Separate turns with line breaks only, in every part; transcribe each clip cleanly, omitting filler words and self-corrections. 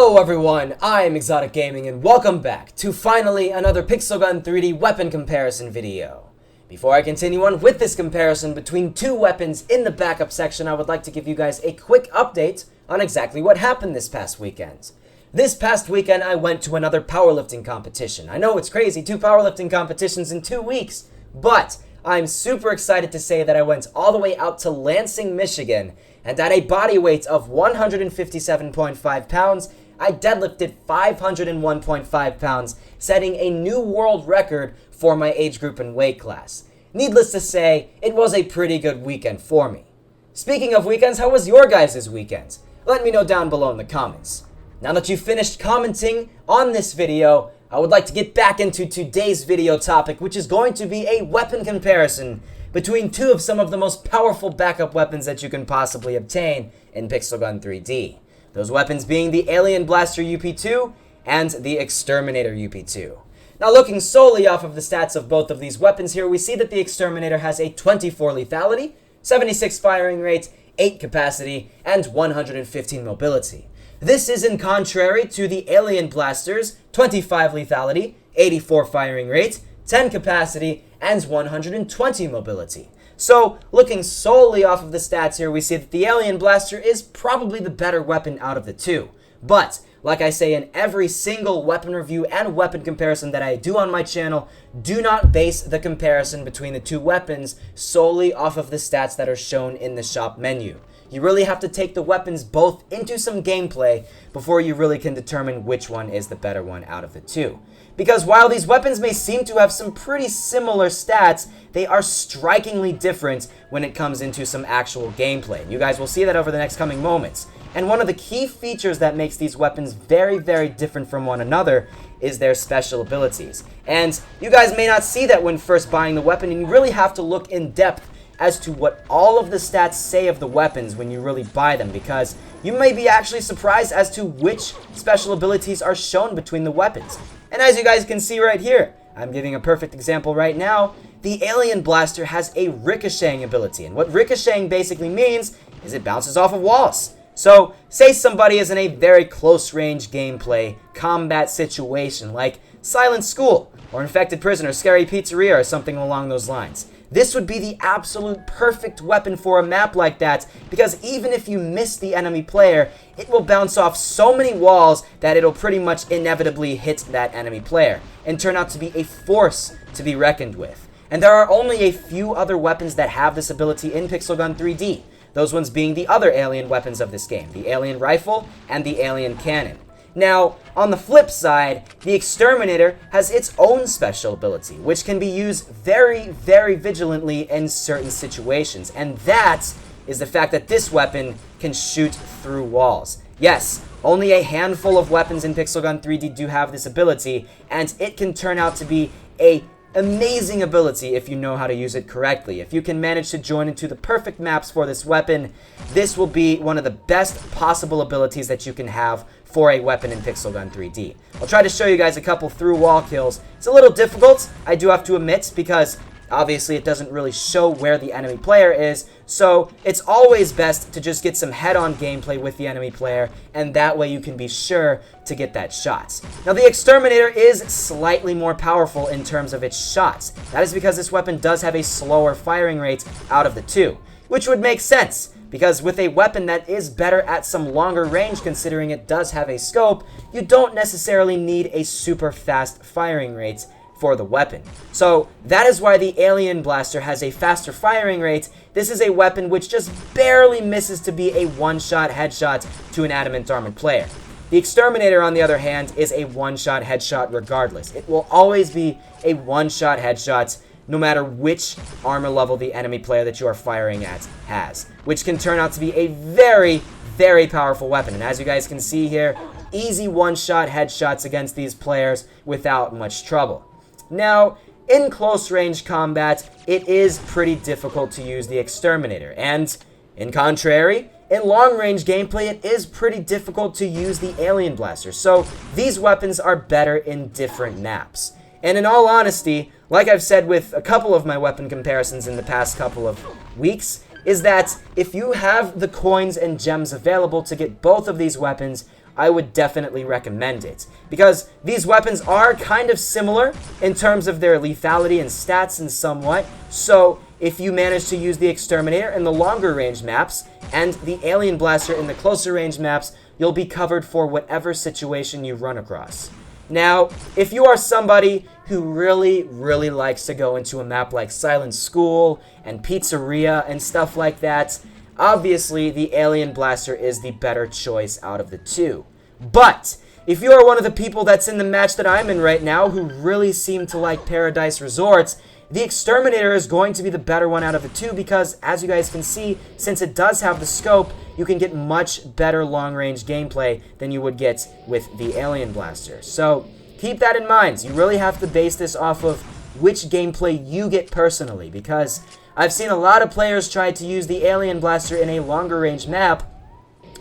Hello everyone, I'm ExxotikGaming and welcome back to finally another Pixel Gun 3D weapon comparison video. Before I continue on with this comparison between two weapons in the backup section, I would like to give you guys a quick update on exactly what happened this past weekend. This past weekend I went to another powerlifting competition. I know it's crazy, 2 powerlifting competitions in 2 weeks, but I'm super excited to say that I went all the way out to Lansing, Michigan, and at a body weight of 157.5 pounds, I deadlifted 501.5 pounds, setting a new world record for my age group and weight class. Needless to say, it was a pretty good weekend for me. Speaking of weekends, how was your guys' weekend? Let me know down below in the comments. Now that you've finished commenting on this video, I would like to get back into today's video topic, which is going to be a weapon comparison between two of some of the most powerful backup weapons that you can possibly obtain in Pixel Gun 3D. Those weapons being the Alien Blaster UP2 and the Exterminator UP2. Now looking solely off of the stats of both of these weapons here, we see that the Exterminator has a 24 lethality, 76 firing rate, 8 capacity, and 115 mobility. This is in contrary to the Alien Blaster's 25 lethality, 84 firing rate, 10 capacity, and 120 mobility. So, looking solely off of the stats here, we see that the Alien Blaster is probably the better weapon out of the two. But, like I say in every single weapon review and weapon comparison that I do on my channel, do not base the comparison between the two weapons solely off of the stats that are shown in the shop menu. You really have to take the weapons both into some gameplay before you really can determine which one is the better one out of the two. Because while these weapons may seem to have some pretty similar stats, they are strikingly different when it comes into some actual gameplay. You guys will see that over the next coming moments. And one of the key features that makes these weapons very, very different from one another is their special abilities. And you guys may not see that when first buying the weapon, and you really have to look in depth as to what all of the stats say of the weapons when you really buy them, because you may be actually surprised as to which special abilities are shown between the weapons. And as you guys can see right here, I'm giving a perfect example right now, the Alien Blaster has a ricocheting ability, and what ricocheting basically means is it bounces off of walls. So, say somebody is in a very close range gameplay combat situation like Silent School, or Infected Prisoner, Scary Pizzeria, or something along those lines. This would be the absolute perfect weapon for a map like that, because even if you miss the enemy player, it will bounce off so many walls that it'll pretty much inevitably hit that enemy player, and turn out to be a force to be reckoned with. And there are only a few other weapons that have this ability in Pixel Gun 3D, those ones being the other alien weapons of this game, the Alien Rifle and the Alien Cannon. Now, on the flip side, the Exterminator has its own special ability, which can be used very, very vigilantly in certain situations, and that is the fact that this weapon can shoot through walls. Yes, only a handful of weapons in Pixel Gun 3D do have this ability, and it can turn out to be an amazing ability if you know how to use it correctly. If you can manage to join into the perfect maps for this weapon, this will be one of the best possible abilities that you can have for a weapon in Pixel Gun 3D. I'll try to show you guys a couple through wall kills. It's a little difficult, I do have to admit, because obviously it doesn't really show where the enemy player is, so it's always best to just get some head-on gameplay with the enemy player, and that way you can be sure to get that shot. Now the Exterminator is slightly more powerful in terms of its shots. That is because this weapon does have a slower firing rate out of the two, which would make sense, because with a weapon that is better at some longer range, considering it does have a scope, you don't necessarily need a super fast firing rate for the weapon. So that is why the Alien Blaster has a faster firing rate. This is a weapon which just barely misses to be a one-shot headshot to an adamant armored player. The Exterminator, on the other hand, is a one-shot headshot regardless. It will always be a one-shot headshot no matter which armor level the enemy player that you are firing at has, which can turn out to be a very, very powerful weapon. And as you guys can see here, easy one-shot headshots against these players without much trouble. Now, in close-range combat, it is pretty difficult to use the Exterminator, and in contrary, in long-range gameplay, it is pretty difficult to use the Alien Blaster, so these weapons are better in different maps. And in all honesty, like I've said with a couple of my weapon comparisons in the past couple of weeks, is that if you have the coins and gems available to get both of these weapons, I would definitely recommend it. Because these weapons are kind of similar in terms of their lethality and stats and somewhat. So if you manage to use the Exterminator in the longer range maps and the Alien Blaster in the closer range maps, you'll be covered for whatever situation you run across. Now, if you are somebody who really likes to go into a map like Silent School and Pizzeria and stuff like that, obviously the Alien Blaster is the better choice out of the two. But if you are one of the people that's in the match that I'm in right now who really seem to like Paradise Resorts, the Exterminator is going to be the better one out of the two because, as you guys can see, since it does have the scope, you can get much better long-range gameplay than you would get with the Alien Blaster. So keep that in mind. You really have to base this off of which gameplay you get personally, because I've seen a lot of players try to use the Alien Blaster in a longer range map,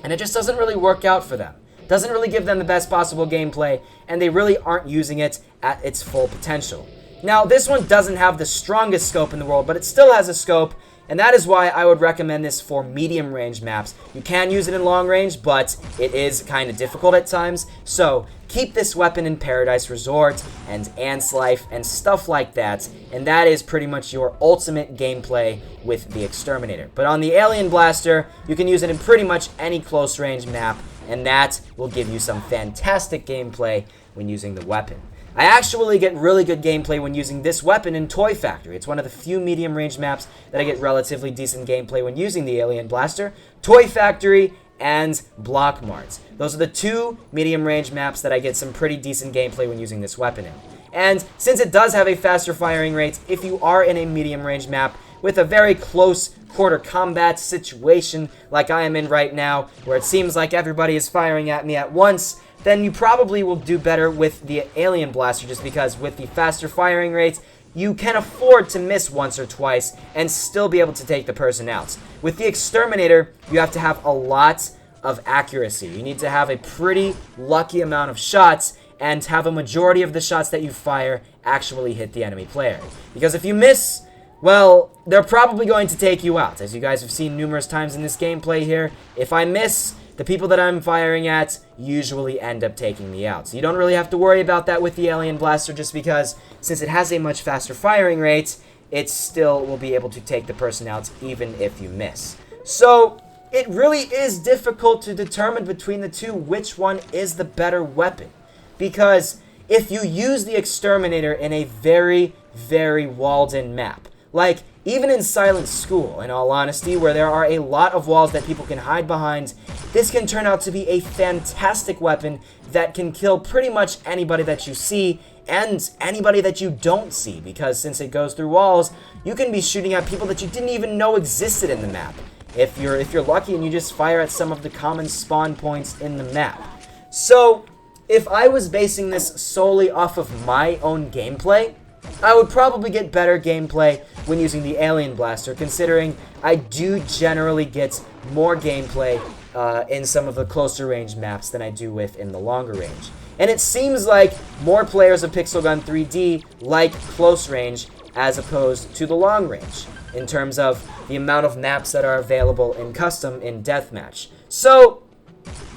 and it just doesn't really work out for them. Doesn't really give them the best possible gameplay, and they really aren't using it at its full potential. Now, this one doesn't have the strongest scope in the world, but it still has a scope, and that is why I would recommend this for medium range maps. You can use it in long range, but it is kind of difficult at times, so keep this weapon in Paradise Resort and Ants Life and stuff like that, and that is pretty much your ultimate gameplay with the Exterminator. But on the Alien Blaster, you can use it in pretty much any close range map, and that will give you some fantastic gameplay when using the weapon. I actually get really good gameplay when using this weapon in Toy Factory. It's one of the few medium-range maps that I get relatively decent gameplay when using the Alien Blaster. Toy Factory and Block Mart. Those are the two medium-range maps that I get some pretty decent gameplay when using this weapon in. And since it does have a faster firing rate, if you are in a medium-range map with a very close quarter combat situation like I am in right now, where it seems like everybody is firing at me at once, then you probably will do better with the Alien Blaster, just because with the faster firing rate, you can afford to miss once or twice and still be able to take the person out. With the Exterminator, you have to have a lot of accuracy. You need to have a pretty lucky amount of shots and have a majority of the shots that you fire actually hit the enemy player. Because if you miss, well, they're probably going to take you out. As you guys have seen numerous times in this gameplay here, if I miss, the people that I'm firing at usually end up taking me out. So you don't really have to worry about that with the Alien Blaster, just because since it has a much faster firing rate, it still will be able to take the person out even if you miss. So it really is difficult to determine between the two which one is the better weapon. Because if you use the Exterminator in a very walled-in map, like even in Silent School, in all honesty, where there are a lot of walls that people can hide behind, this can turn out to be a fantastic weapon that can kill pretty much anybody that you see and anybody that you don't see, because since it goes through walls, you can be shooting at people that you didn't even know existed in the map. If you're lucky and you just fire at some of the common spawn points in the map. So if I was basing this solely off of my own gameplay, I would probably get better gameplay when using the Alien Blaster, considering I do generally get more gameplay in some of the closer range maps than I do with in the longer range. And it seems like more players of Pixel Gun 3D like close range as opposed to the long range, in terms of the amount of maps that are available in custom in Deathmatch. So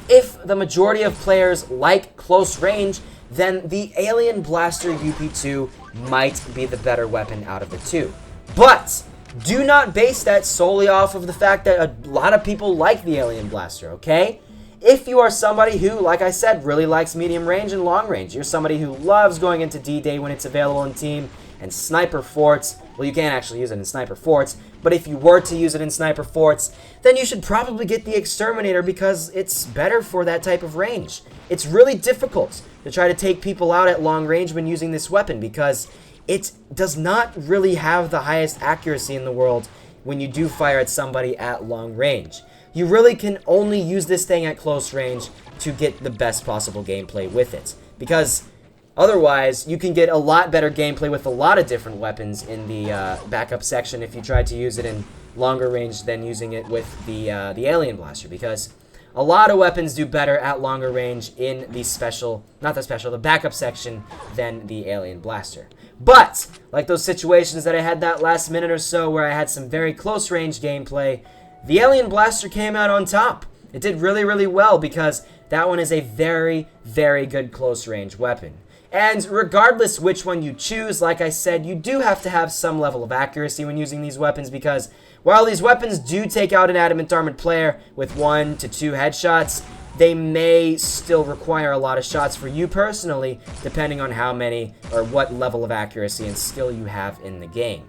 if the majority of players like close range, then the Alien Blaster UP2 might be the better weapon out of the two. But do not base that solely off of the fact that a lot of people like the Alien Blaster, okay? If you are somebody who, like I said, really likes medium range and long range, you're somebody who loves going into D-Day when it's available in team, and Sniper Forts, well, you can't actually use it in Sniper Forts, but if you were to use it in Sniper Forts, then you should probably get the Exterminator because it's better for that type of range. It's really difficult to try to take people out at long range when using this weapon because it does not really have the highest accuracy in the world when you do fire at somebody at long range. You really can only use this thing at close range to get the best possible gameplay with it, because otherwise, you can get a lot better gameplay with a lot of different weapons in the backup section if you try to use it in longer range than using it with the Alien Blaster, because a lot of weapons do better at longer range in the backup section than the Alien Blaster. But, like those situations that I had that last minute or so where I had some very close range gameplay, the Alien Blaster came out on top. It did really, really well because that one is a very, very good close-range weapon. And regardless which one you choose, like I said, you do have to have some level of accuracy when using these weapons because while these weapons do take out an adamant armored player with 1 to 2 headshots, they may still require a lot of shots for you personally, depending on how many or what level of accuracy and skill you have in the game.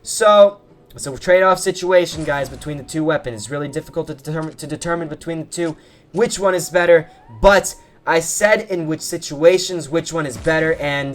So it's a trade-off situation, guys, between the two weapons. It's really difficult to determine between the two which one is better, but I said in which situations which one is better, and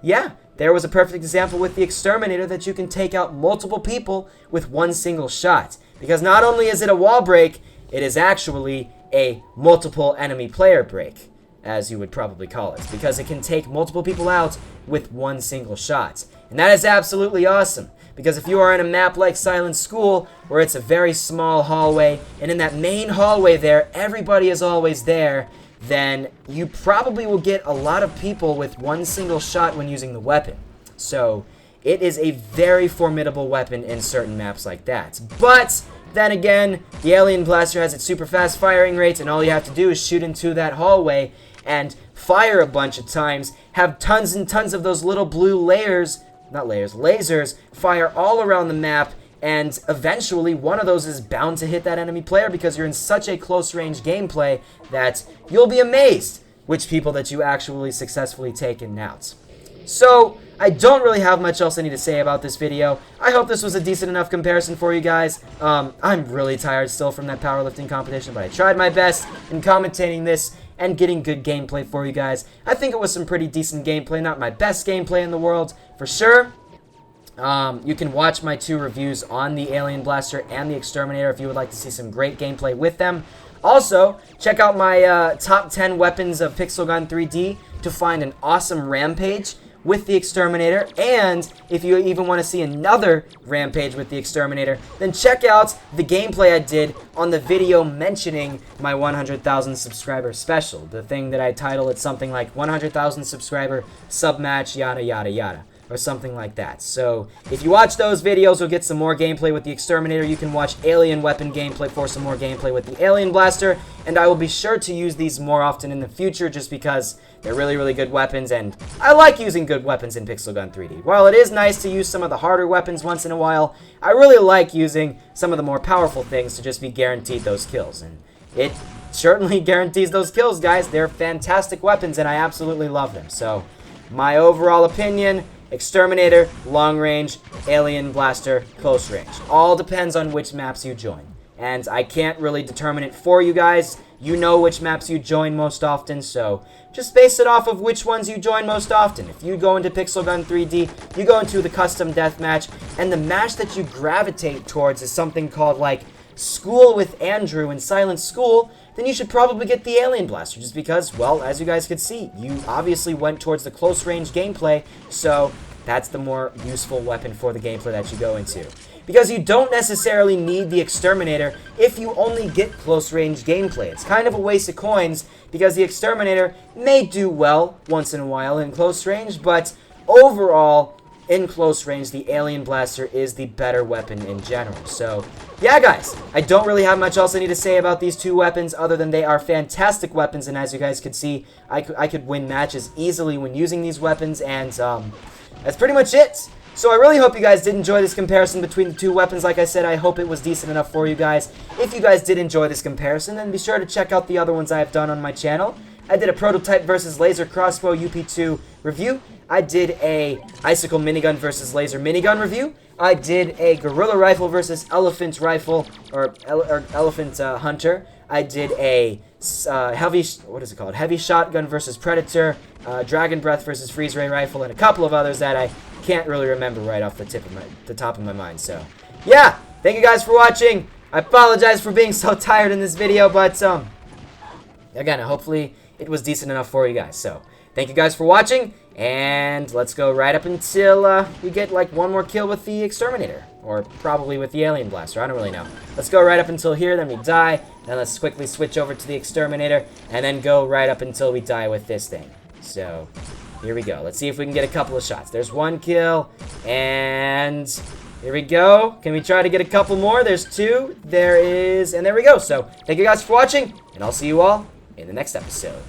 yeah, there was a perfect example with the Exterminator that you can take out multiple people with one single shot. Because not only is it a wall break, it is actually a multiple enemy player break, as you would probably call it, because it can take multiple people out with one single shot. And that is absolutely awesome, because if you are in a map like Silent School, where it's a very small hallway, and in that main hallway there, everybody is always there, then you probably will get a lot of people with one single shot when using the weapon. So it is a very formidable weapon in certain maps like that. But then again, the Alien Blaster has its super fast firing rate, and all you have to do is shoot into that hallway and fire a bunch of times, have tons and tons of those little blue lasers fire all around the map, and eventually one of those is bound to hit that enemy player because you're in such a close range gameplay that you'll be amazed which people that you actually successfully taken out. So I don't really have much else I need to say about this video. I hope this was a decent enough comparison for you guys. I'm really tired still from that powerlifting competition, but I tried my best in commentating this and getting good gameplay for you guys. I think it was some pretty decent gameplay, not my best gameplay in the world, for sure. You can watch my 2 reviews on the Alien Blaster and the Exterminator if you would like to see some great gameplay with them. Also, check out my top 10 weapons of Pixel Gun 3D to find an awesome rampage with the Exterminator. And if you even want to see another rampage with the Exterminator, then check out the gameplay I did on the video mentioning my 100,000 subscriber special. The thing that I title it something like 100,000 subscriber submatch yada yada yada, or something like that. So if you watch those videos, you'll get some more gameplay with the Exterminator. You can watch alien weapon gameplay for some more gameplay with the Alien Blaster, and I will be sure to use these more often in the future just because they're really, really good weapons, and I like using good weapons in Pixel Gun 3D. While it is nice to use some of the harder weapons once in a while, I really like using some of the more powerful things to just be guaranteed those kills, and it certainly guarantees those kills, guys. They're fantastic weapons, and I absolutely love them. So my overall opinion: Exterminator, long range; Alien Blaster, close range. All depends on which maps you join. And I can't really determine it for you guys. You know which maps you join most often, so just base it off of which ones you join most often. If you go into Pixel Gun 3D, you go into the custom deathmatch, and the match that you gravitate towards is something called like School with Andrew in Silent School, then you should probably get the Alien Blaster, just because, well, as you guys could see, you obviously went towards the close range gameplay, so that's the more useful weapon for the gameplay that you go into. Because you don't necessarily need the Exterminator if you only get close range gameplay. It's kind of a waste of coins, because the Exterminator may do well once in a while in close range, but overall, in close range, the Alien Blaster is the better weapon in general. So yeah, guys, I don't really have much else I need to say about these two weapons other than they are fantastic weapons, and as you guys could see, I could win matches easily when using these weapons, and that's pretty much it. So I really hope you guys did enjoy this comparison between the two weapons. Like I said, I hope it was decent enough for you guys. If you guys did enjoy this comparison, then be sure to check out the other ones I have done on my channel. I did a prototype versus laser crossbow UP2 review. I did a icicle minigun versus laser minigun review. I did a gorilla rifle versus elephant rifle, or elephant hunter. I did a heavy shotgun versus predator, dragon breath versus freeze ray rifle, and a couple of others that I can't really remember right off the top of my mind. So yeah, thank you guys for watching. I apologize for being so tired in this video, but again, hopefully it was decent enough for you guys. So thank you guys for watching, and let's go right up until we get like one more kill with the Exterminator, or probably with the Alien Blaster. I don't really know. Let's go right up until here, then we die. Then let's quickly switch over to the Exterminator, and then go right up until we die with this thing. So here we go. Let's see if we can get a couple of shots. There's one kill, and Here we go. Can we try to get a couple more? There's 2. There is... And there we go. So, thank you guys for watching. And I'll see you all in the next episode.